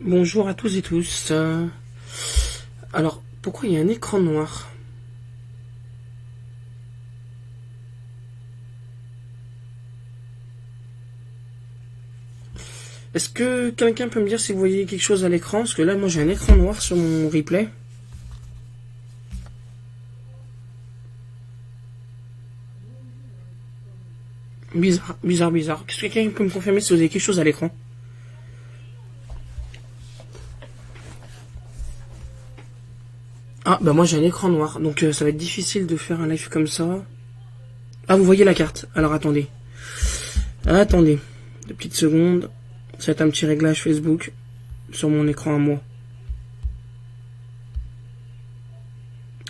Bonjour à tous et tous. Alors, pourquoi il y a un écran noir? Est-ce que quelqu'un peut me dire si vous voyez quelque chose à l'écran? Parce que là, moi, j'ai un écran noir sur mon replay. Bizarre, bizarre, bizarre. Est-ce que quelqu'un peut me confirmer si vous avez quelque chose à l'écran? Ah, bah moi j'ai un écran noir, donc ça va être difficile de faire un live comme ça. Ah, vous voyez la carte. Alors attendez. Attendez. 2 petites secondes. Ça va être un petit réglage Facebook sur mon écran à moi.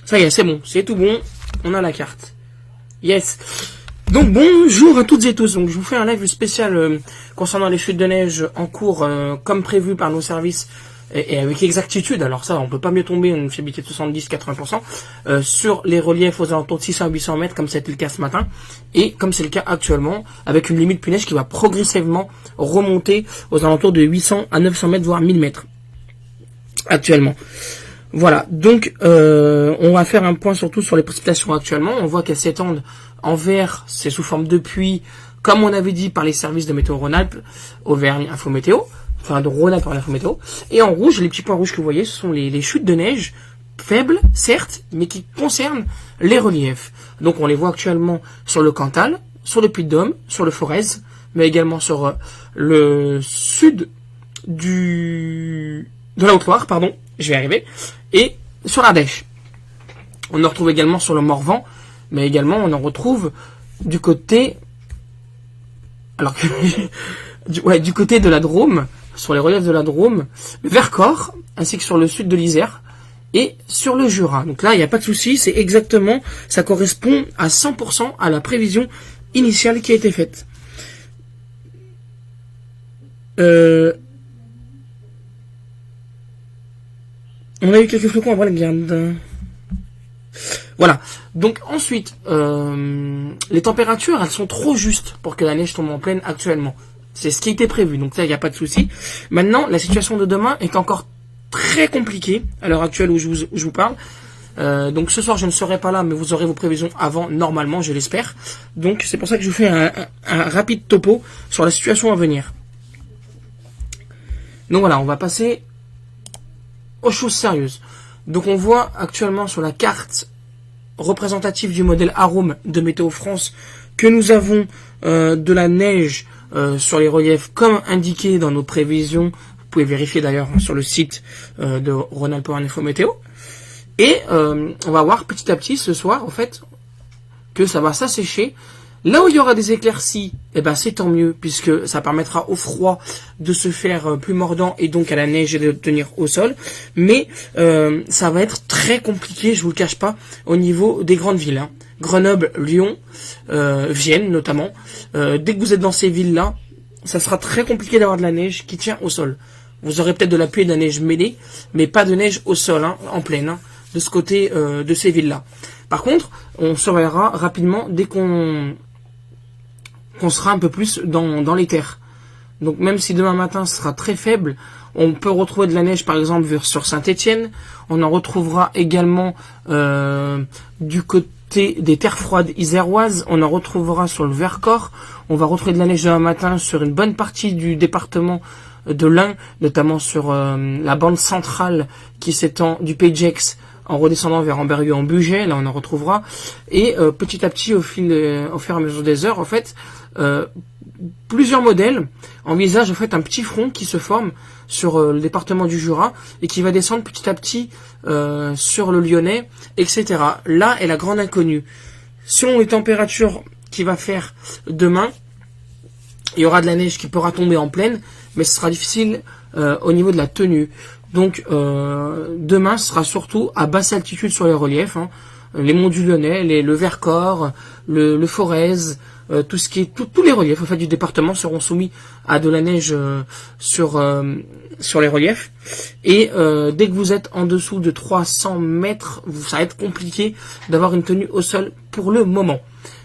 Ça y est, c'est bon. C'est tout bon. On a la carte. Yes. Donc bonjour à toutes et tous. Donc je vous fais un live spécial concernant les chutes de neige en cours comme prévu par nos services et avec exactitude. Alors ça, on peut pas mieux tomber, une fiabilité de 70-80% sur les reliefs aux alentours de 600 à 800 mètres comme c'était le cas ce matin et comme c'est le cas actuellement avec une limite neige qui va progressivement remonter aux alentours de 800 à 900 mètres voire 1000 mètres actuellement. Voilà, donc on va faire un point surtout sur les précipitations actuellement. On voit qu'elles s'étendent en vert, c'est sous forme de pluie, comme on avait dit par les services de Météo Rhône-Alpes, Auvergne Info Météo, enfin de Rhône-Alpes Info Météo. Et en rouge, les petits points rouges que vous voyez, ce sont les chutes de neige, faibles, certes, mais qui concernent les reliefs. Donc on les voit actuellement sur le Cantal, sur le Puy-de-Dôme, sur le Forez, mais également sur le sud de la Haute-Loire, pardon, je vais y arriver, et sur l'Ardèche. On en retrouve également sur le Morvan, mais également on en retrouve du côté, alors que, du côté de la Drôme, sur les reliefs de la Drôme, le Vercors, ainsi que sur le sud de l'Isère, et sur le Jura. Donc là, il n'y a pas de souci, c'est exactement, ça correspond à 100% à la prévision initiale qui a été faite. On a eu quelques flocons avant la garde. Voilà. Donc ensuite, les températures, elles sont trop justes pour que la neige tombe en pleine actuellement. C'est ce qui était prévu, donc là, il n'y a pas de souci. Maintenant, la situation de demain est encore très compliquée à l'heure actuelle où je vous parle. Donc ce soir, je ne serai pas là, mais vous aurez vos prévisions avant, normalement, je l'espère. Donc c'est pour ça que je vous fais un rapide topo sur la situation à venir. Donc voilà, on va passer aux choses sérieuses. Donc on voit actuellement sur la carte représentative du modèle Arome de Météo France que nous avons de la neige sur les reliefs comme indiqué dans nos prévisions. Vous pouvez vérifier d'ailleurs sur le site de Rhône-Alpes Info Météo. Et on va voir petit à petit ce soir en fait que ça va s'assécher. Là où il y aura des éclaircies, eh ben c'est tant mieux, puisque ça permettra au froid de se faire plus mordant et donc à la neige de tenir au sol. Mais ça va être très compliqué, je vous le cache pas, au niveau des grandes villes. Hein. Grenoble, Lyon, Vienne notamment. Dès que vous êtes dans ces villes-là, ça sera très compliqué d'avoir de la neige qui tient au sol. Vous aurez peut-être de la pluie et de la neige mêlée, mais pas de neige au sol, hein, en pleine, hein, de ce côté de ces villes-là. Par contre, on surveillera rapidement dès qu'on sera un peu plus dans les terres. Donc même si demain matin ce sera très faible, on peut retrouver de la neige par exemple sur Saint-Étienne. On en retrouvera également du côté des terres froides iséroises. On en retrouvera sur le Vercors. On va retrouver de la neige demain matin sur une bonne partie du département de l'Ain, notamment sur la bande centrale qui s'étend du Pays de Gex en redescendant vers Amberieu en Bugey, là on en retrouvera, et petit à petit au fur et à mesure des heures, en fait, plusieurs modèles envisagent en fait un petit front qui se forme sur le département du Jura et qui va descendre petit à petit sur le Lyonnais, etc. Là est la grande inconnue. Selon les températures qu'il va faire demain, il y aura de la neige qui pourra tomber en pleine, mais ce sera difficile au niveau de la tenue. Donc demain ce sera surtout à basse altitude sur les reliefs, hein, les monts du Lyonnais, le Vercors, le Forez, tout ce qui est tous les reliefs en fait du département seront soumis à de la neige sur les reliefs. Et dès que vous êtes en dessous de 300 mètres, ça va être compliqué d'avoir une tenue au sol pour le moment.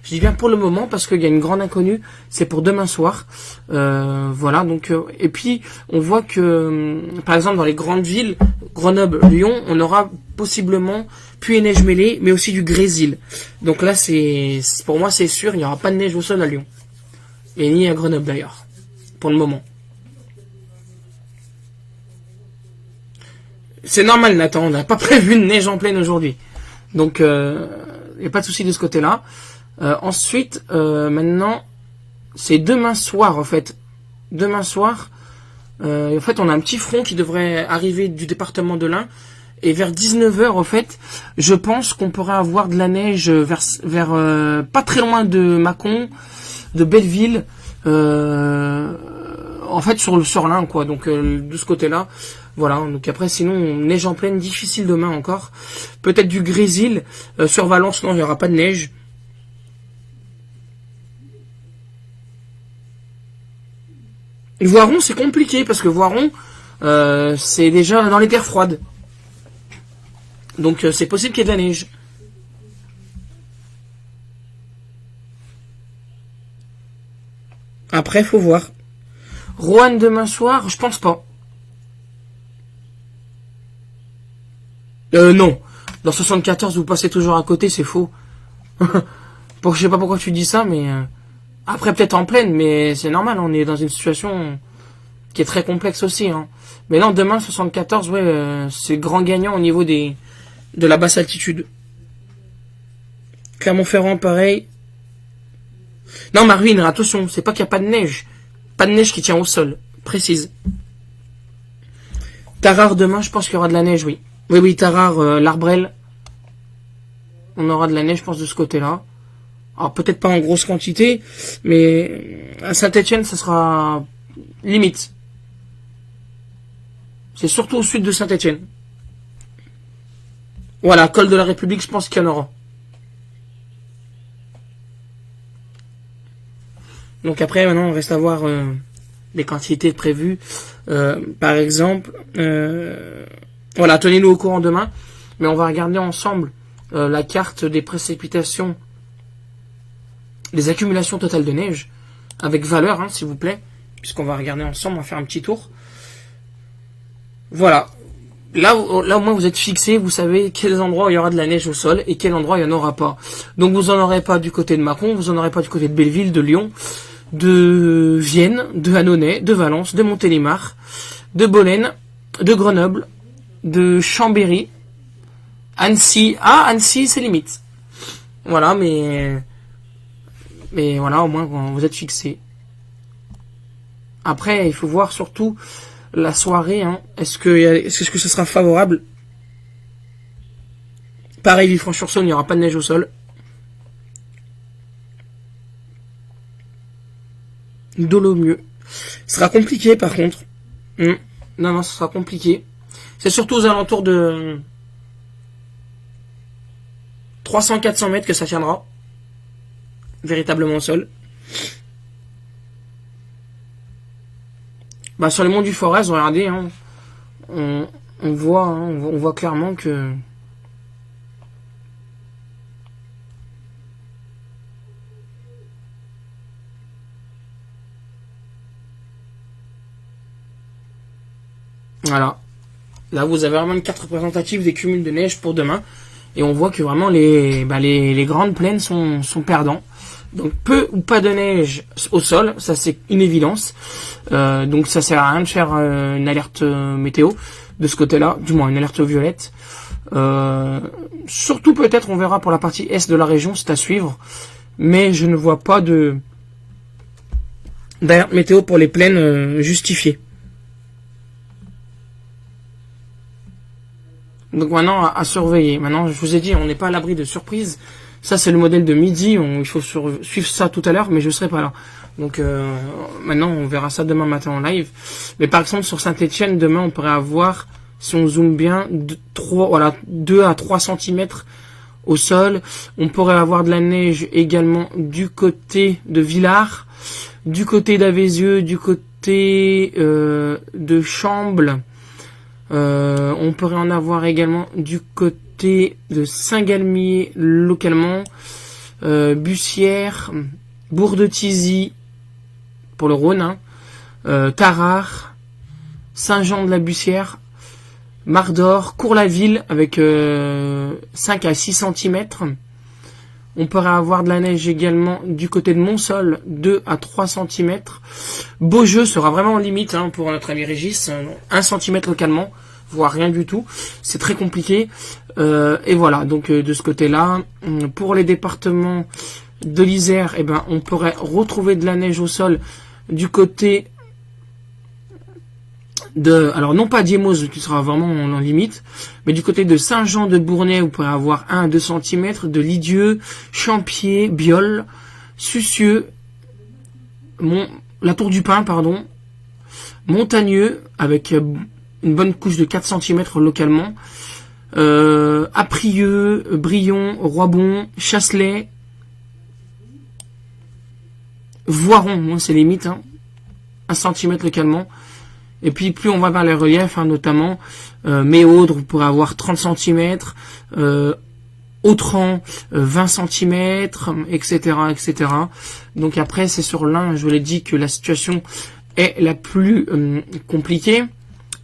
Je dis bien pour le moment parce qu'il y a une grande inconnue, c'est pour demain soir. Voilà, donc et puis on voit que par exemple dans les grandes villes, Grenoble, Lyon, on aura possiblement pluie et neige mêlée, mais aussi du grésil. Donc là pour moi c'est sûr, il n'y aura pas de neige au sol à Lyon. Et ni à Grenoble d'ailleurs, pour le moment. C'est normal Nathan, on n'a pas prévu de neige en pleine aujourd'hui. Donc il n'y a pas de souci de ce côté-là. Ensuite, maintenant, c'est demain soir en fait. Demain soir, en fait, on a un petit front qui devrait arriver du département de l'Ain. Et vers 19 heures, en fait, je pense qu'on pourrait avoir de la neige vers pas très loin de Mâcon, de Belleville, en fait sur l'Ain, quoi. Donc de ce côté-là, voilà. Donc après, sinon, neige en pleine, difficile demain encore. Peut-être du grésil. Sur Valence, non, il n'y aura pas de neige. Voiron, c'est compliqué parce que Voiron, c'est déjà dans les terres froides. Donc c'est possible qu'il y ait de la neige. Après, faut voir. Roanne demain soir, je pense pas. Non. Dans 74, vous passez toujours à côté, c'est faux. Je sais pas pourquoi tu dis ça, mais... Après, peut-être en pleine, mais c'est normal, on est dans une situation qui est très complexe aussi. Hein. Mais non, demain, 74, ouais, c'est grand gagnant au niveau de la basse altitude. Clermont-Ferrand, pareil. Non, Marvin, attention, c'est pas qu'il n'y a pas de neige. Pas de neige qui tient au sol, précise. Tarare, demain, je pense qu'il y aura de la neige, oui. Oui, Tarare, l'Arbrel. On aura de la neige, je pense, de ce côté-là. Alors peut-être pas en grosse quantité, mais à Saint-Etienne, ça sera limite. C'est surtout au sud de Saint-Etienne. Voilà, col de la République, je pense qu'il y en aura. Donc après, maintenant, on reste à voir les quantités prévues. Par exemple, voilà, tenez-nous au courant demain, mais on va regarder ensemble la carte des précipitations, les accumulations totales de neige, avec valeur, hein, s'il vous plaît, puisqu'on va regarder ensemble, on va faire un petit tour. Voilà. Là au moins vous êtes fixé, vous savez quels endroits il y aura de la neige au sol et quel endroit il n'y en aura pas. Donc vous en aurez pas du côté de Mâcon, vous en aurez pas du côté de Belleville, de Lyon, de Vienne, de Annonay, de Valence, de Montélimar, de Bolène, de Grenoble, de Chambéry, Annecy. Ah, Annecy, c'est limite. Voilà, mais voilà, au moins vous êtes fixé. Après, il faut voir surtout la soirée. Hein. Est-ce que ce sera favorable? Pareil, Villefranche-sur-Saône, il n'y aura pas de neige au sol. Dolomieu. Ce sera compliqué par contre. Non, ce sera compliqué. C'est surtout aux alentours de 300-400 mètres que ça tiendra. Véritablement au sol. Bah, sur les monts du Forez, regardez, hein, on voit clairement que voilà. Là, vous avez vraiment une carte représentative des cumuls de neige pour demain. Et on voit que vraiment les grandes plaines sont perdants. Donc peu ou pas de neige au sol, ça c'est une évidence. Donc ça sert à rien de faire une alerte météo de ce côté-là, du moins une alerte violette. Surtout peut-être on verra pour la partie est de la région, c'est à suivre. Mais je ne vois pas d'alerte météo pour les plaines justifiées. Donc maintenant à surveiller. Maintenant je vous ai dit on n'est pas à l'abri de surprises. Ça c'est le modèle de midi, il faut suivre ça tout à l'heure, mais je serai pas là. Donc maintenant on verra ça demain matin en live. Mais par exemple sur Saint-Etienne, demain on pourrait avoir, si on zoome bien, 2 à 3 cm au sol. On pourrait avoir de la neige également du côté de Villars, du côté d'Avézieux, du côté de Chambles. On pourrait en avoir également du côté de Saint-Galmier localement. Bussière, Bourg-de-Thizy, pour le Rhône, hein, Tarare, Saint-Jean-de-la-Bussière, Mardor, Cours-la-Ville avec 5 à 6 cm. On pourrait avoir de la neige également du côté de Montsol, 2 à 3 cm. Beaujeu sera vraiment en limite hein, pour notre ami Régis, 1 cm localement, voire rien du tout. C'est très compliqué. Et voilà, donc de ce côté-là, pour les départements de l'Isère, eh ben, on pourrait retrouver de la neige au sol du côté de, alors non pas Diemose qui sera vraiment en limite, mais du côté de Saint-Jean-de-Bournay, vous pourrez avoir 1 à 2 cm, de Lidieux, Champier, Biol, Sucieux, la Tour du Pin, pardon, Montagneux, avec une bonne couche de 4 cm localement, Aprieux, Brion, Roibon, Chasselet, Voiron, hein, c'est limite, hein, 1 cm localement. Et puis plus on va vers les reliefs, hein, notamment Méaudre, vous pourrez avoir 30 cm, Autran, 20 cm, etc., etc. Donc après, c'est sur l'Ain, je vous l'ai dit, que la situation est la plus compliquée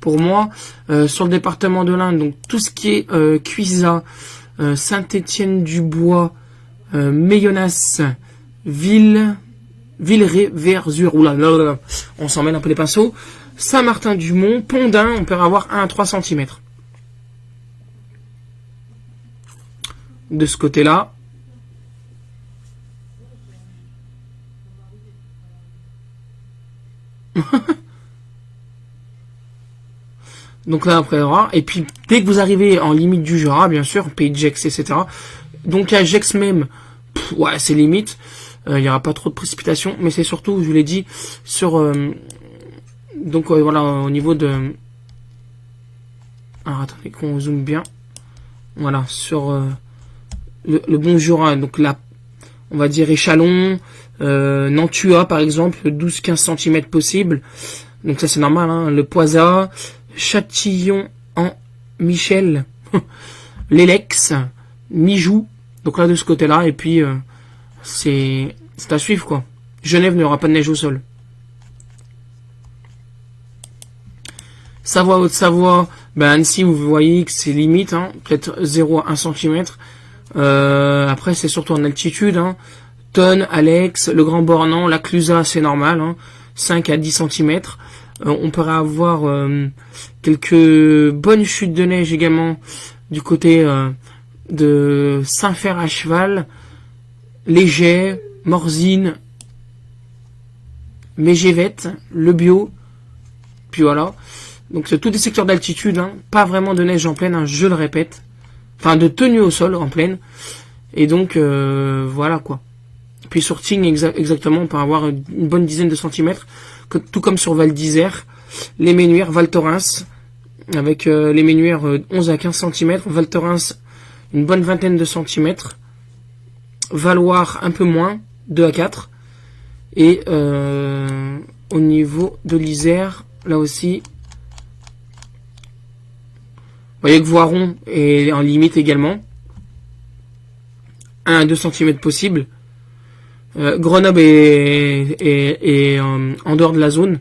pour moi. Sur le département de l'Ain, donc tout ce qui est Cuisat, Saint-Étienne-du-Bois, Méyonas, Villeray-Verzure, oula, on s'en mêle un peu les pinceaux. Saint-Martin-du-Mont, Pondin, on peut avoir 1 à 3 cm. De ce côté-là. Donc là, après, et puis, dès que vous arrivez en limite du Jura, bien sûr, Pays de Gex, etc. Donc à Gex même, ouais, c'est limite. Il n'y aura pas trop de précipitations, mais c'est surtout, je vous l'ai dit, sur... donc voilà, au niveau de... Alors attendez qu'on zoome bien. Voilà, sur le bon Jura. Donc là, on va dire Échalon, Nantua par exemple, 12-15 cm possible. Donc ça c'est normal, hein. Le Poisat, Châtillon en Michel, l'Elex, Mijou. Donc là de ce côté-là, et puis c'est à suivre quoi. Genève n'aura pas de neige au sol. Savoie, Haute-Savoie, ben Annecy, vous voyez que c'est limite, hein, peut-être 0 à 1 cm. Après, c'est surtout en altitude. Hein. Tonne, Alex, le Grand Bornand, la Clusaz, c'est normal, hein, 5 à 10 cm. On pourrait avoir quelques bonnes chutes de neige également du côté de Saint-Fer à Cheval, Léger, Morzine, Mégévette, Le Bio, puis voilà. Donc c'est tous des secteurs d'altitude, hein, pas vraiment de neige en pleine, hein, je le répète. Enfin de tenue au sol en pleine. Et donc voilà quoi. Puis sur Tignes exactement, on peut avoir une bonne dizaine de centimètres, tout comme sur Val d'Isère, les Ménuires, Val Thorens, avec les Ménuires 11 à 15 cm, Val Thorens une bonne vingtaine de centimètres, Valoir un peu moins, 2 à 4, et au niveau de l'Isère, là aussi, vous voyez que Voiron est en limite également, 1 à 2 cm possible. Grenoble est en dehors de la zone.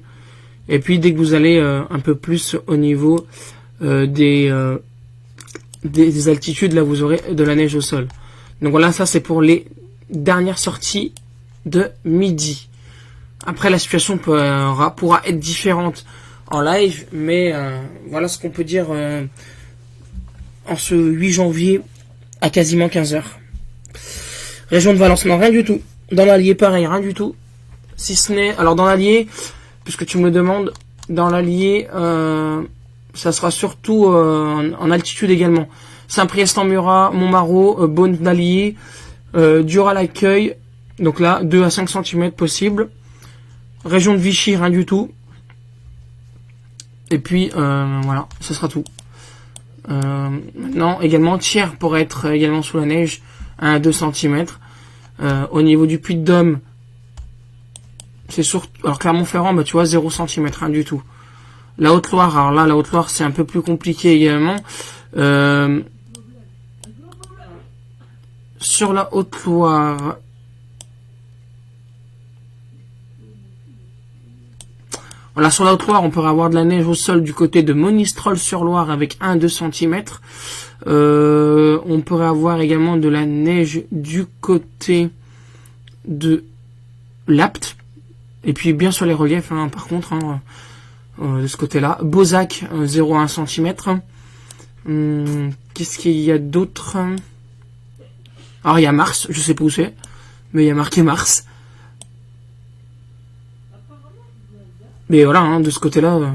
Et puis dès que vous allez un peu plus au niveau des altitudes, là vous aurez de la neige au sol. Donc voilà, ça c'est pour les dernières sorties de midi. Après la situation pourra être différente en live, mais voilà ce qu'on peut dire en ce 8 janvier à quasiment 15h. Région de Valence, non, rien du tout. Dans l'Allier, pareil, rien du tout. Si ce n'est... Alors, dans l'Allier, puisque tu me le demandes, dans l'Allier, ça sera surtout en altitude également. Saint-Priest-en-Murat, Montmarault, Beaune d'Allier, Duras-l'Accueil. Donc là, 2 à 5 cm possible. Région de Vichy, rien du tout. Et puis, voilà, ce sera tout. Maintenant, également, Thiers pourrait être également sous la neige, 1 à 2 cm. Au niveau du Puy-de-Dôme, c'est surtout... Alors Clermont-Ferrand, bah, tu vois, 0 cm, rien du tout. La Haute-Loire, alors là, la Haute-Loire, c'est un peu plus compliqué également. sur la Haute-Loire, voilà, sur la Haute-Loire, on pourrait avoir de la neige au sol du côté de Monistrol-sur-Loire avec 1-2 cm. On pourrait avoir également de la neige du côté de l'Apt. Et puis bien sur les reliefs, hein, par contre, hein, de ce côté-là. Beauzac, 0,1 cm. Qu'est-ce qu'il y a d'autre? Alors il y a Mars, je sais pas où c'est, mais il y a marqué Mars. Mais voilà, hein, de ce côté-là.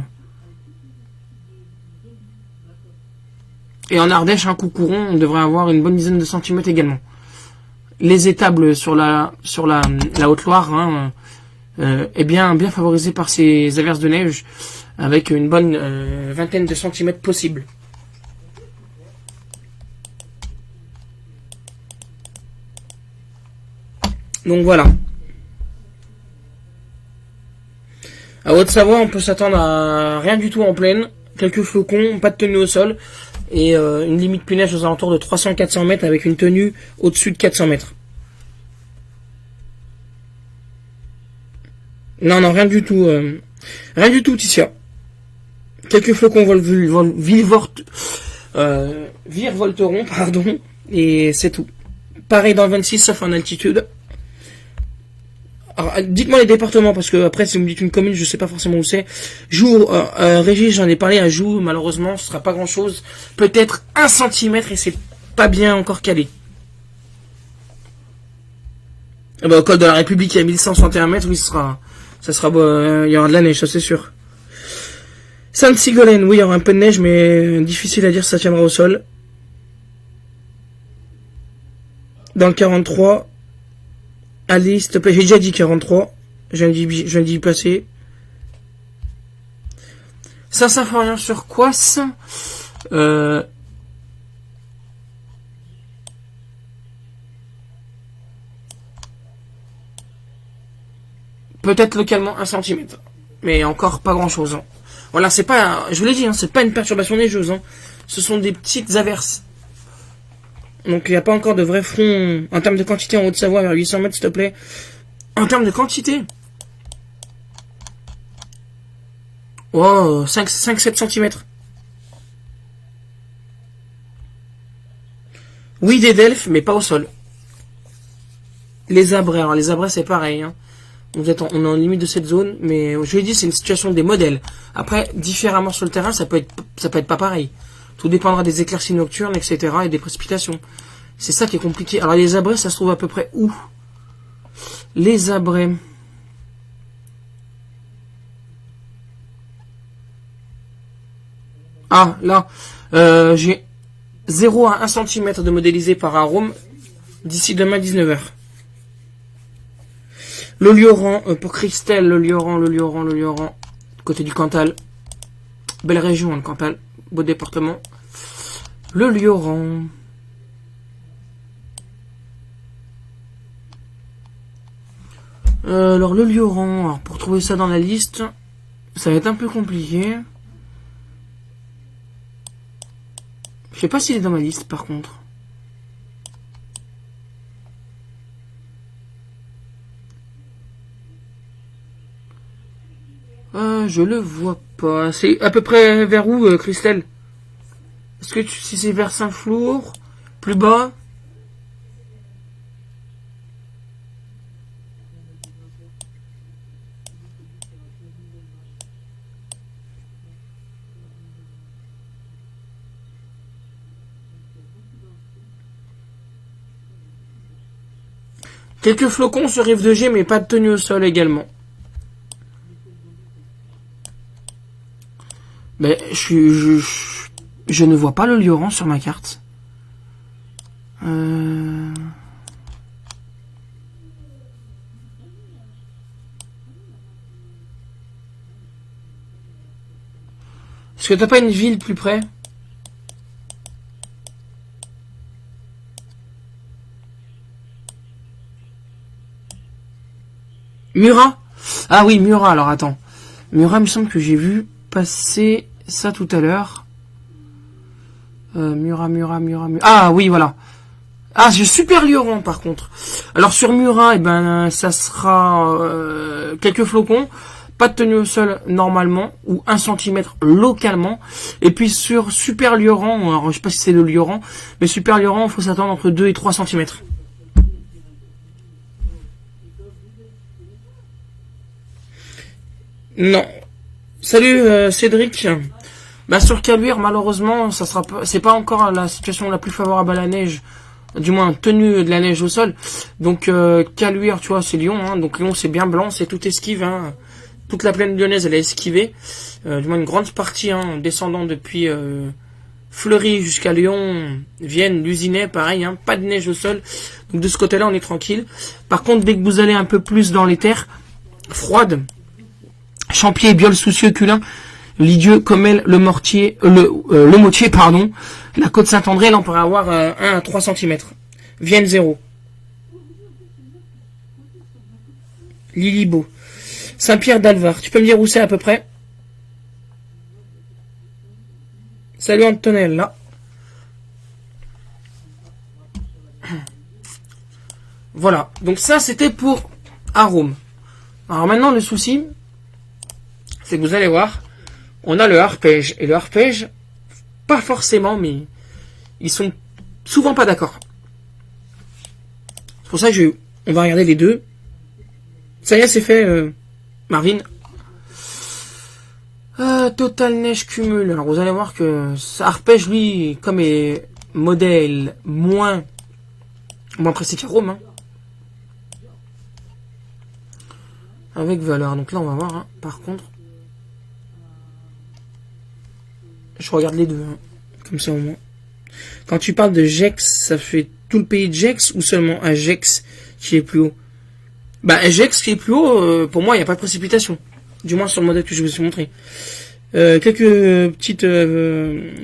Et en Ardèche, un Coucouron, on devrait avoir une bonne dizaine de centimètres également. Les étables sur la Haute-Loire, hein, est bien favorisée par ces averses de neige, avec une bonne vingtaine de centimètres possible. Donc voilà. À Haute-Savoie, on peut s'attendre à rien du tout en plaine, quelques flocons, pas de tenue au sol, et une limite pluie neige aux alentours de 300-400 mètres avec une tenue au-dessus de 400 mètres. Non, rien du tout. Rien du tout, Ticia. Quelques flocons virevolteront, pardon, et c'est tout. Pareil dans le 26, sauf en altitude. Alors, dites-moi les départements, parce que après, si vous me dites une commune, je sais pas forcément où c'est. Joux, Régis, j'en ai parlé à Joux, malheureusement, ce sera pas grand-chose. Peut-être 1 centimètre, et c'est pas bien encore calé. Au col de la République, il y a 1161 mètres, oui, ça sera il y aura de la neige, ça c'est sûr. Sainte-Sigolène, oui, il y aura un peu de neige, mais difficile à dire si ça tiendra au sol. Dans le 43, allez, s'il te plaît, j'ai déjà dit 43, je viens d'y passer. Saint-Symphorien-sur-Couasse, peut-être localement 1 centimètre, mais encore pas grand-chose. Hein. Voilà, c'est pas, je vous l'ai dit, hein, c'est pas une perturbation neigeuse. Hein. Ce sont des petites averses. Donc il n'y a pas encore de vrai front en termes de quantité en Haute-Savoie vers 800 mètres, s'il te plaît. En termes de quantité, oh, 5-7 cm. Oui, des delphes, mais pas au sol. Les abrais, alors les abrais c'est pareil. Hein. On est en limite de cette zone, mais je l'ai dit, c'est une situation des modèles. Après, différemment sur le terrain, ça peut être pas pareil. Tout dépendra des éclaircies nocturnes, etc. et des précipitations. C'est ça qui est compliqué. Alors les abrais, ça se trouve à peu près où? Les abrais. Ah, là, j'ai 0 à 1 cm de modélisé par arôme d'ici demain 19h. Le Lioran, pour Christelle, le Lioran, côté du Cantal. Belle région, hein, le Cantal. Beau département. Le Lioran. Alors, le Lioran, alors, pour trouver ça dans la liste, ça va être un peu compliqué. Je sais pas s'il est dans ma liste, par contre. Je le vois pas. C'est à peu près vers où, Christelle? Est-ce que si c'est vers Saint-Flour, plus bas? Quelques flocons sur Rive de G, mais pas de tenue au sol également. Mais je ne vois pas le Lioran sur ma carte. Est-ce que t'as pas une ville plus près? Murat? Ah oui, Murat, alors attends. Murat, il me semble que j'ai vu passer ça tout à l'heure. Murat. Ah oui, voilà. Ah, j'ai Super Lioran par contre. Alors sur Murat, eh ben ça sera quelques flocons, pas de tenue au sol normalement, ou 1 centimètre localement. Et puis sur Super Lioran, alors je sais pas si c'est le Lioran, mais Super Lioran, il faut s'attendre entre 2 et 3 centimètres. Non. Salut Cédric. Bah sur Caluire, malheureusement, ça sera pas, c'est pas encore la situation la plus favorable à la neige, du moins tenue de la neige au sol. Donc Caluire, tu vois, c'est Lyon, hein, donc Lyon c'est bien blanc, c'est tout esquive, hein. Toute la plaine lyonnaise elle est esquivée, du moins une grande partie, hein, descendant depuis Fleury jusqu'à Lyon, Vienne, Lusinet, pareil, hein, pas de neige au sol. Donc de ce côté-là, on est tranquille. Par contre, dès que vous allez un peu plus dans les terres froides, Champier, Biol, Soucieux, Culin, Lidieux, Commel, le Motier, pardon, la côte Saint-André, là on pourrait avoir 1 à 3 centimètres. Vienne 0. Lilibo. Saint-Pierre d'Alvar. Tu peux me dire où c'est à peu près? Salut Antonelle, là. Voilà. Donc ça, c'était pour Arôme. Alors maintenant, le souci, c'est que vous allez voir, on a le arpège. Et le arpège, pas forcément, mais ils sont souvent pas d'accord. C'est pour ça que on va regarder les deux. Ça y est, c'est fait, Marine. Total neige cumul. Alors vous allez voir que ça arpège, lui, comme est modèle moins précis qu'Arôme, hein. Avec valeur. Donc là, on va voir, hein. Par contre, je regarde les deux, hein. Comme ça au moins. Quand tu parles de Gex, ça fait tout le pays de Gex ou seulement un Gex qui est plus haut? Bah, un Gex qui est plus haut, pour moi, il n'y a pas de précipitation. Du moins sur le modèle que je vous ai montré. Quelques petites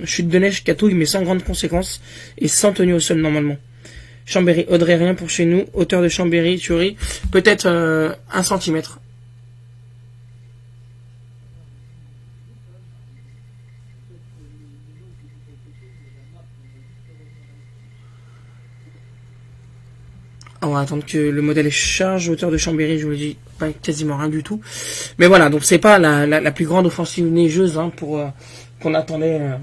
chutes de neige catouille, mais sans grande conséquence et sans tenue au sol normalement. Chambéry, Audrey, rien pour chez nous. Hauteur de Chambéry, Thury, peut-être 1 centimètre. On va attendre que le modèle charge. Hauteur de Chambéry, je vous le dis, pas quasiment rien du tout. Mais voilà, donc c'est pas la plus grande offensive neigeuse, hein, qu'on attendait,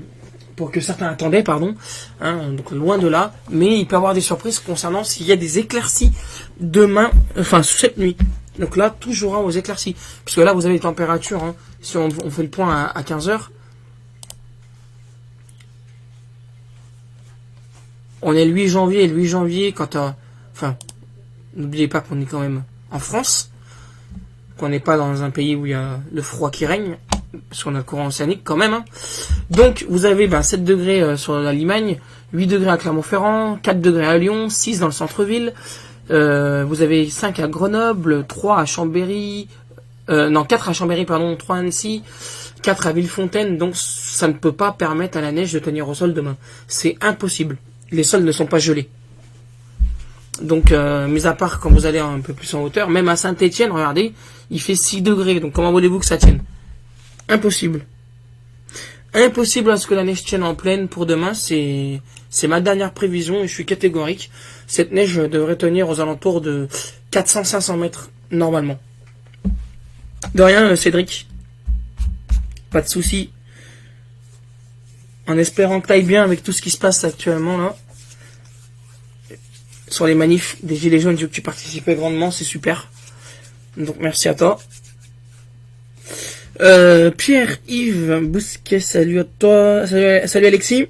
pour que certains attendaient, pardon. Hein, donc loin de là. Mais il peut y avoir des surprises concernant s'il y a des éclaircies demain, enfin cette nuit. Donc là, toujours, hein, aux éclaircies. Parce que là, vous avez les températures, hein, si on fait le point à 15h. On est le 8 janvier, et le 8 janvier, enfin, n'oubliez pas qu'on est quand même en France, qu'on n'est pas dans un pays où il y a le froid qui règne, parce qu'on a le courant océanique quand même, hein. Donc, vous avez 7 degrés sur la Limagne, 8 degrés à Clermont-Ferrand, 4 degrés à Lyon, 6 dans le centre-ville, vous avez 5 à Grenoble, 3 à Chambéry, 4 à Chambéry, pardon, 3 à Annecy, 4 à Villefontaine, donc ça ne peut pas permettre à la neige de tenir au sol demain. C'est impossible. Les sols ne sont pas gelés. Donc, mis à part quand vous allez un peu plus en hauteur, même à Saint-Etienne, regardez, il fait 6 degrés. Donc, comment voulez-vous que ça tienne? Impossible. Impossible à ce que la neige tienne en pleine pour demain. C'est ma dernière prévision et je suis catégorique. Cette neige devrait tenir aux alentours de 400-500 mètres, normalement. De rien, Cédric. Pas de souci. En espérant que t'ailles bien avec tout ce qui se passe actuellement, là. Sur les manifs des Gilets jaunes, vu que tu participais grandement, c'est super. Donc merci à toi. Pierre-Yves Bousquet, salut à toi. Salut Alexis.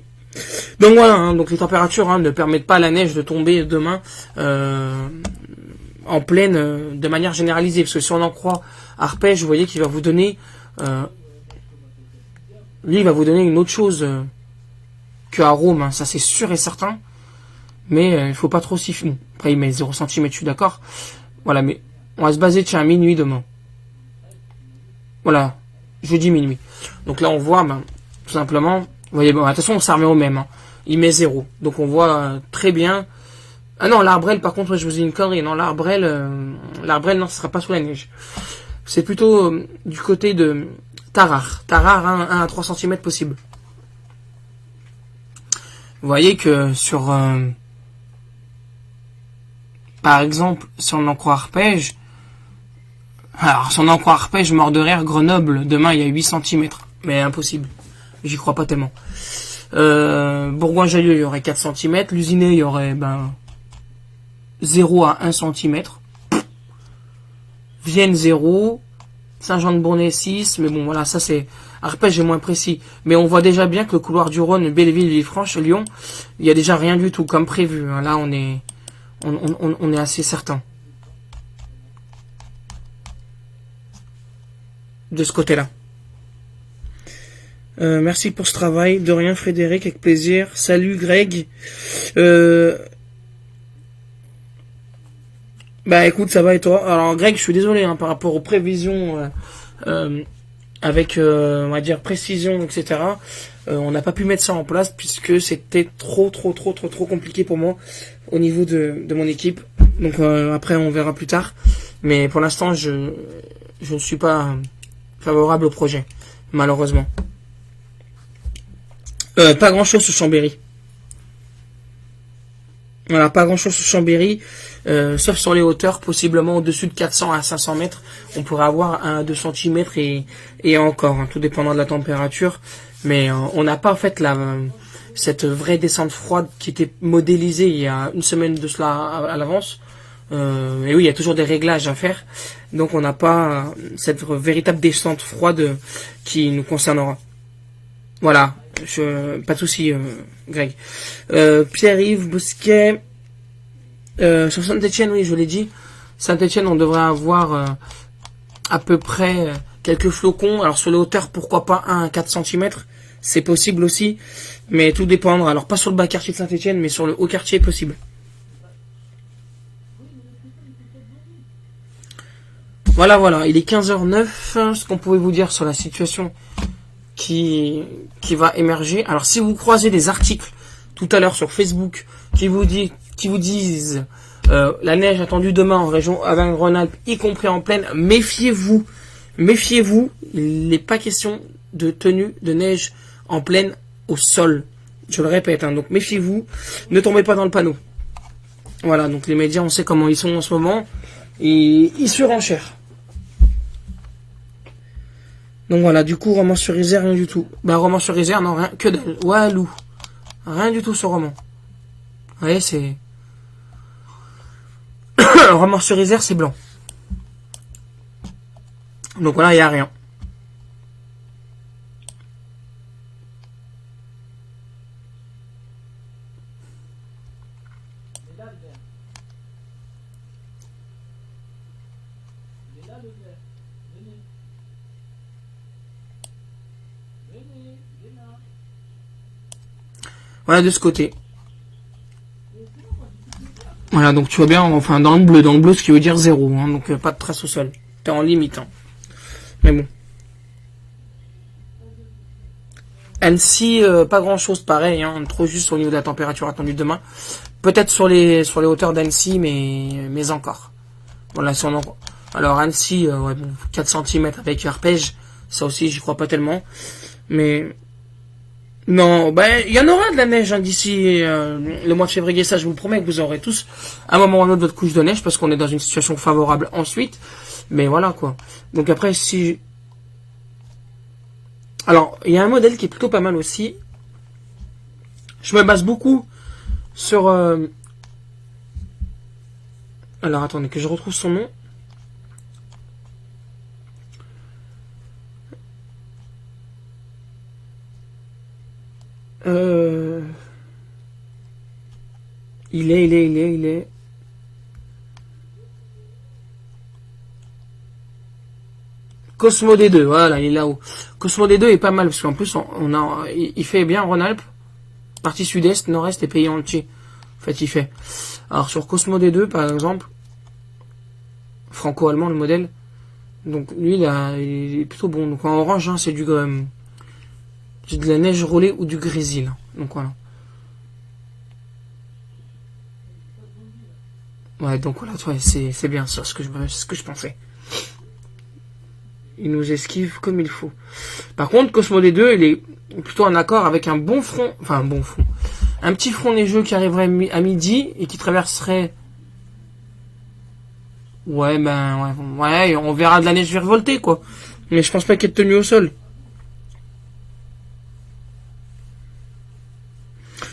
Donc voilà, hein, donc les températures, hein, ne permettent pas à la neige de tomber demain en pleine de manière généralisée. Parce que si on en croit Arpège, vous voyez qu'il va vous donner... lui, il va vous donner une autre chose que Arôme, hein, ça c'est sûr et certain. Mais il faut pas trop s'y... Bon, après il met 0 cm, je suis d'accord. Voilà, mais on va se baser à minuit demain. Voilà, jeudi minuit. Donc là on voit, tout simplement, vous voyez, bon, attention, ça remet au même. Hein. Il met 0. Donc on voit très bien... Ah non, l'Arbrel, par contre, je vous ai une connerie. Non, l'Arbrel, non, ce sera pas sous la neige. C'est plutôt du côté de Tarare. Tarare, 1 à 3 cm possible. Vous voyez que sur par exemple, si on en croit Arpège, alors si on en croit Arpège, mort de rire, Grenoble, demain il y a 8 centimètres. Mais impossible. J'y crois pas tellement. Bourgoin-Jallieu, il y aurait 4 centimètres. Lusiné, il y aurait 0 à 1 centimètre. Vienne 0. Saint-Jean-de-Bournay 6. Mais bon, voilà, ça c'est... Arpège est moins précis. Mais on voit déjà bien que le couloir du Rhône, Belleville, Villefranche, Lyon, il y a déjà rien du tout, comme prévu. Là, on est assez certain. De ce côté-là. Merci pour ce travail. De rien, Frédéric, avec plaisir. Salut, Greg. Écoute, ça va et toi? Alors, Greg, je suis désolé par rapport aux prévisions avec, on va dire, précision, etc. On n'a pas pu mettre ça en place puisque c'était trop compliqué pour moi au niveau de mon équipe. Donc après, on verra plus tard. Mais pour l'instant, je ne suis pas favorable au projet, malheureusement. Pas grand chose sur Chambéry. Voilà, pas grand chose sur Chambéry, sauf sur les hauteurs, possiblement au-dessus de 400 à 500 mètres, on pourrait avoir 1 à 2 cm et encore, tout dépendant de la température. Mais on n'a pas en fait cette vraie descente froide qui était modélisée il y a une semaine de cela à l'avance. Et oui, il y a toujours des réglages à faire, donc on n'a pas cette véritable descente froide qui nous concernera. Voilà, pas de souci, Greg. Pierre-Yves Bousquet, sur Saint-Etienne, oui, je l'ai dit. Saint-Etienne, on devrait avoir à peu près quelques flocons. Alors sur les hauteurs, pourquoi pas 1 à 4 cm, c'est possible aussi, mais tout dépendra. Alors pas sur le bas quartier de Saint-Etienne, mais sur le haut quartier possible. Voilà, il est 15h09. Ce qu'on pouvait vous dire sur la situation qui va émerger. Alors si vous croisez des articles tout à l'heure sur Facebook qui vous disent la neige attendue demain en région Auvergne-Rhône-Alpes, y compris en plaine, méfiez-vous, il n'est pas question de tenue de neige en plaine au sol. Je le répète, donc méfiez-vous, ne tombez pas dans le panneau. Voilà, donc les médias, on sait comment ils sont en ce moment, et ils surenchèrent. Donc voilà, du coup, roman sur Isère, rien du tout. Roman sur Isère, non, rien, que dalle. Walou. Rien du tout sur roman. Vous voyez, c'est... roman sur Isère, c'est blanc. Donc voilà, il n'y a rien. Voilà, de ce côté. Voilà, donc tu vois bien, enfin dans le bleu, ce qui veut dire 0, donc pas de trace au sol. T'es en limite. Mais bon. Annecy, pas grand chose pareil, trop juste au niveau de la température attendue demain. Peut-être sur les hauteurs d'Annecy, mais encore. Voilà, si on en... Alors Annecy, 4 cm avec arpège, ça aussi j'y crois pas tellement. Mais... Non, il y en aura de la neige d'ici le mois de février, ça je vous le promets que vous aurez tous à un moment ou à un autre votre couche de neige parce qu'on est dans une situation favorable ensuite. Mais voilà quoi. Donc après si... Alors, il y a un modèle qui est plutôt pas mal aussi. Je me base beaucoup sur... Alors attendez que je retrouve son nom. Il est. Cosmo D2, voilà, il est là-haut. Cosmo D2 est pas mal, parce qu'en plus, il fait bien Rhône-Alpes, partie sud-est, nord-est et pays entier. En fait, il fait. Alors, sur Cosmo D2, par exemple, franco-allemand, le modèle, donc lui, il est plutôt bon. Donc en orange, c'est de la neige roulée ou du grésil. Donc voilà. Ouais, donc voilà, c'est bien ça, ce que je pensais. Il nous esquive comme il faut. Par contre, Cosmo D2, il est plutôt en accord avec un bon front, enfin un bon front. Un petit front neigeux qui arriverait à midi et qui traverserait Ouais, ben, ouais, on verra de la neige virevoltée, quoi. Mais je pense pas qu'elle est tenue au sol.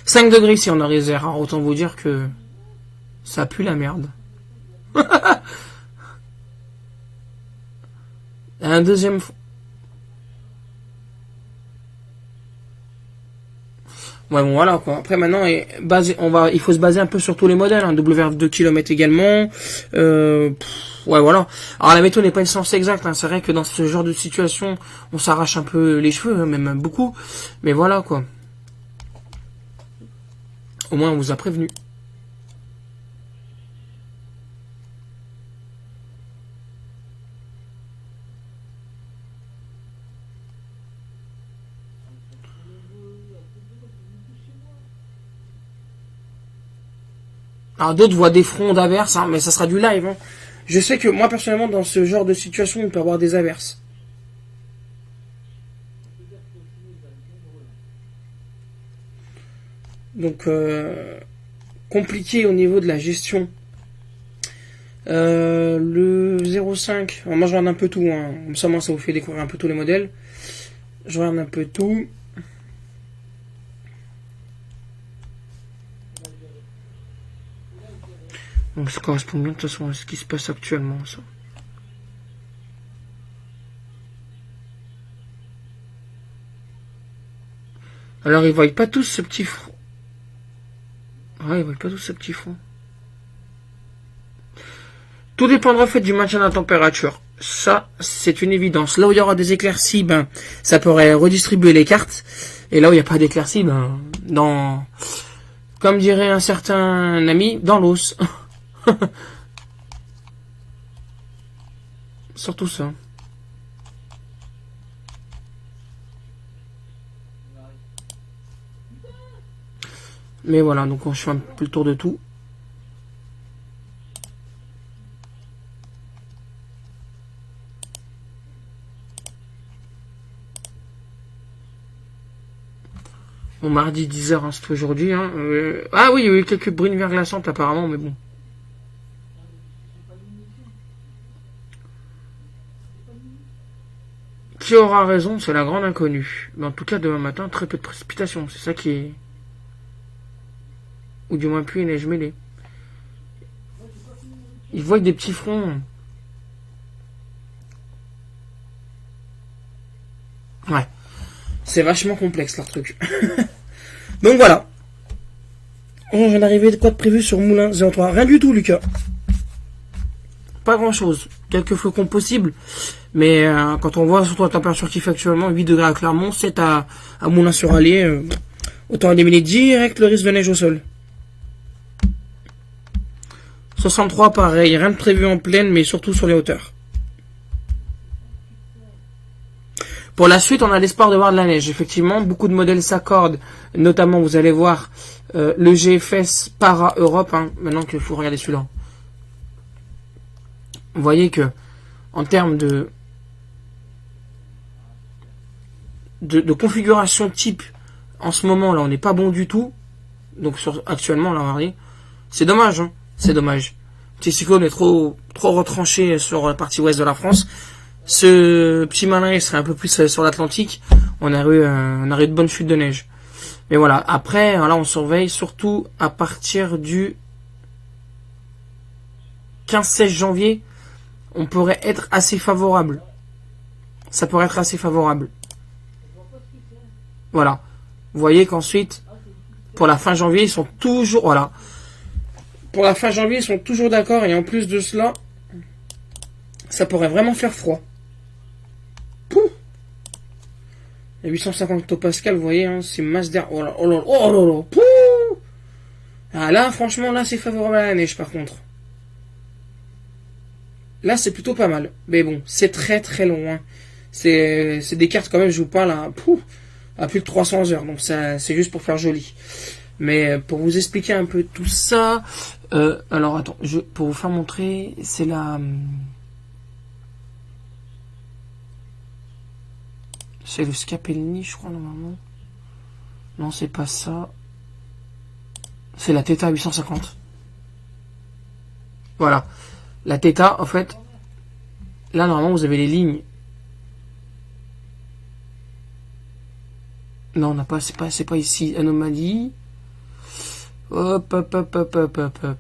5 degrés si on a réserve. Alors, autant vous dire que ça pue la merde. Un deuxième... Ouais, bon, voilà, quoi. Après, maintenant, il faut se baser un peu sur tous les modèles, hein. WRF 2 km également. Ouais, voilà. Alors, la météo n'est pas une science exacte, hein. C'est vrai que dans ce genre de situation, on s'arrache un peu les cheveux, hein, même beaucoup. Mais voilà, quoi. Au moins, on vous a prévenu. Alors, d'autres voient des fronts d'averses, hein, mais ça sera du live, hein. Je sais que moi, personnellement, dans ce genre de situation, il peut y avoir des averses. Donc, compliqué au niveau de la gestion. Le 0,5. Alors moi, je regarde un peu tout. Hein. Comme ça, moi, ça vous fait découvrir un peu tous les modèles. Je regarde un peu tout. Donc, ça correspond bien de toute façon à ce qui se passe actuellement, ça. Alors, ils voient pas tous ce petit front. Ouais, ils voient pas tous ce petit front. Tout dépendra en fait du maintien de la température. Ça, c'est une évidence. Là où il y aura des éclaircies, ben, ça pourrait redistribuer les cartes. Et là où il n'y a pas d'éclaircies, ben, comme dirait un certain ami, dans l'os. Surtout ça. Mais voilà, donc je fais un peu le tour de tout. Bon, mardi 10h, hein, c'est aujourd'hui. Hein. Ah oui, il y a eu quelques brunes verglaçantes apparemment, mais bon. Qui aura raison, c'est la grande inconnue. Mais en tout cas, demain matin, très peu de précipitations. C'est ça qui est... Ou du moins pluie et neige mêlée. Ils voient des petits fronts. Ouais. C'est vachement complexe leur truc. Donc voilà. On vient d'arriver, quoi de prévu sur Moulin 03? Rien du tout, Lucas. Pas grand chose. Quelques flocons possibles. Mais quand on voit surtout la température qui fait actuellement, 8 degrés à Clermont, 7 à Moulins-sur-Allier, autant éliminer direct le risque de neige au sol. 63 pareil, rien de prévu en plaine, mais surtout sur les hauteurs. Pour la suite, on a l'espoir de voir de la neige. Effectivement, beaucoup de modèles s'accordent, notamment, vous allez voir, le GFS Para Europe, hein, maintenant qu'il faut regarder celui-là. Vous voyez que, en termes de configuration type, en ce moment, là, on n'est pas bon du tout. Donc, actuellement, là, regardez. C'est dommage, hein. C'est dommage. Petit cyclone est trop retranché sur la partie ouest de la France. Ce petit malin, il serait un peu plus sur l'Atlantique. On aurait eu de bonnes chutes de neige. Mais voilà. Après, là, on surveille surtout à partir du 15-16 janvier. On pourrait être assez favorable. Ça pourrait être assez favorable. Voilà. Vous voyez qu'ensuite, pour la fin janvier, ils sont toujours... Voilà. Pour la fin janvier, ils sont toujours d'accord. Et en plus de cela, ça pourrait vraiment faire froid. Pouh. Et 850 hectopascales, vous voyez, hein, c'est masse d'air. Oh là là, oh là là, pouh. Ah là, franchement, là, c'est favorable à la neige, par contre. Là, c'est plutôt pas mal. Mais bon, c'est très très long. Hein. C'est des cartes, quand même, je vous parle, à plus de 300 heures. Donc, c'est juste pour faire joli. Mais pour vous expliquer un peu tout ça... alors, attends, pour vous faire montrer, c'est la... C'est le Scapellini, je crois, normalement. Non, c'est pas ça. C'est la Theta 850. Voilà. La θ, en fait, là, normalement, vous avez les lignes. Non, on n'a pas, c'est pas ici. Anomalie. Hop, hop, hop, hop, hop, hop, hop.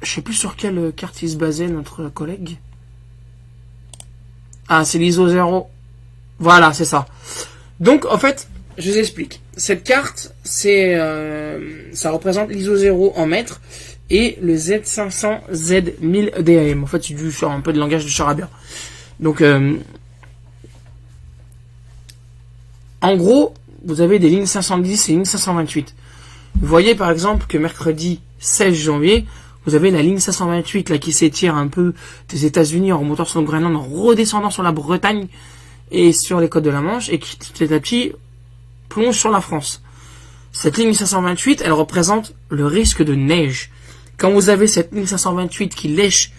Je sais plus sur quelle carte il se basait, notre collègue. Ah, c'est l'ISO 0. Voilà, c'est ça. Donc, en fait, je vous explique. Cette carte, ça représente l'ISO 0 en mètres et le Z500 Z1000 DAM. En fait, c'est du un peu de langage de charabia. Donc, en gros, vous avez des lignes 510 et lignes 528. Vous voyez, par exemple, que mercredi 16 janvier, vous avez la ligne 528 là qui s'étire un peu des États-Unis en remontant sur le Groenland, en redescendant sur la Bretagne et sur les côtes de la Manche, et qui petit à petit plonge sur la France. Cette ligne 528, elle représente le risque de neige. Quand vous avez cette ligne 528 qui lèche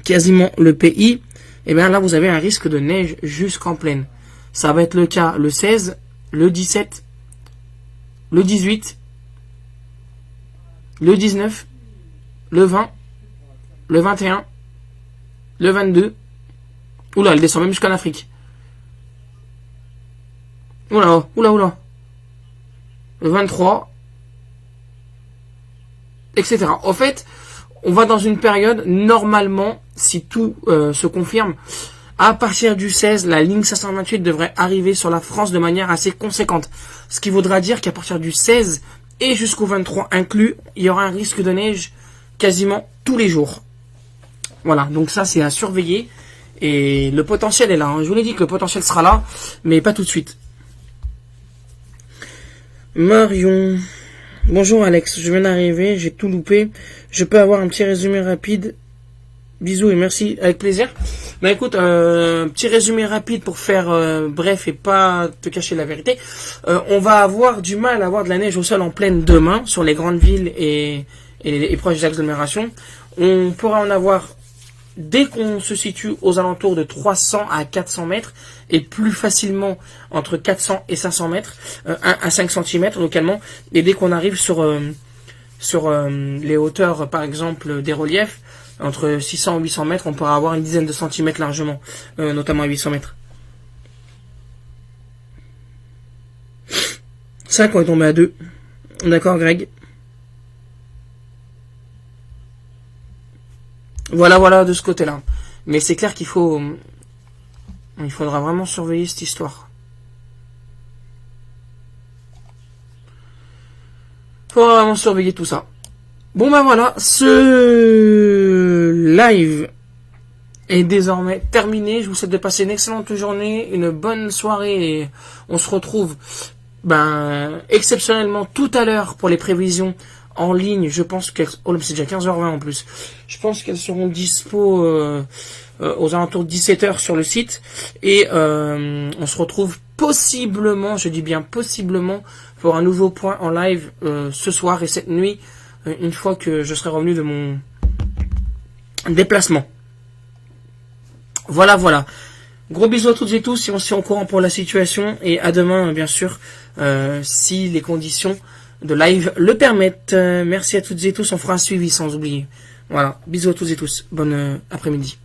quasiment le pays, et bien là vous avez un risque de neige jusqu'en plaine. Ça va être le cas le 16, le 17, le 18, le 19, le 20, le 21, le 22. Oula, elle descend même jusqu'en Afrique. Oula, oula, oula. Le 23, etc. En fait, on va dans une période, normalement, si tout se confirme, à partir du 16, la ligne 528 devrait arriver sur la France de manière assez conséquente. Ce qui voudra dire qu'à partir du 16 et jusqu'au 23 inclus, il y aura un risque de neige quasiment tous les jours. Voilà, donc ça c'est à surveiller. Et le potentiel est là. Hein. Je vous l'ai dit que le potentiel sera là, mais pas tout de suite. Marion. Bonjour Alex, je viens d'arriver, j'ai tout loupé. Je peux avoir un petit résumé rapide? Bisous et merci, avec plaisir. Bah écoute, petit résumé rapide pour faire bref et pas te cacher la vérité. On va avoir du mal à avoir de la neige au sol en pleine demain sur les grandes villes et proches des agglomérations. On pourra en avoir dès qu'on se situe aux alentours de 300 à 400 mètres et plus facilement entre 400 et 500 mètres, 1 à 5 cm localement. Et dès qu'on arrive sur les hauteurs, par exemple, des reliefs, entre 600 et 800 mètres, on pourra avoir une dizaine de centimètres largement, notamment à 800 mètres. 5, on est tombé à 2. D'accord, Greg? Voilà de ce côté-là. Mais c'est clair qu'il faudra vraiment surveiller cette histoire. Il faudra vraiment surveiller tout ça. Bon ben voilà, ce live est désormais terminé. Je vous souhaite de passer une excellente journée, une bonne soirée et on se retrouve exceptionnellement tout à l'heure pour les prévisions en ligne. Je pense qu'elles... Oh là, c'est déjà 15h20 en plus. Je pense qu'elles seront dispo aux alentours de 17h sur le site. Et on se retrouve possiblement, je dis bien possiblement, pour un nouveau point en live ce soir et cette nuit, une fois que je serai revenu de mon déplacement. Voilà. Gros bisous à toutes et tous, si on se tient au courant pour la situation. Et à demain, bien sûr, si les conditions de live le permettent. Merci à toutes et tous, on fera un suivi sans oublier. Voilà, bisous à toutes et tous, bonne après-midi.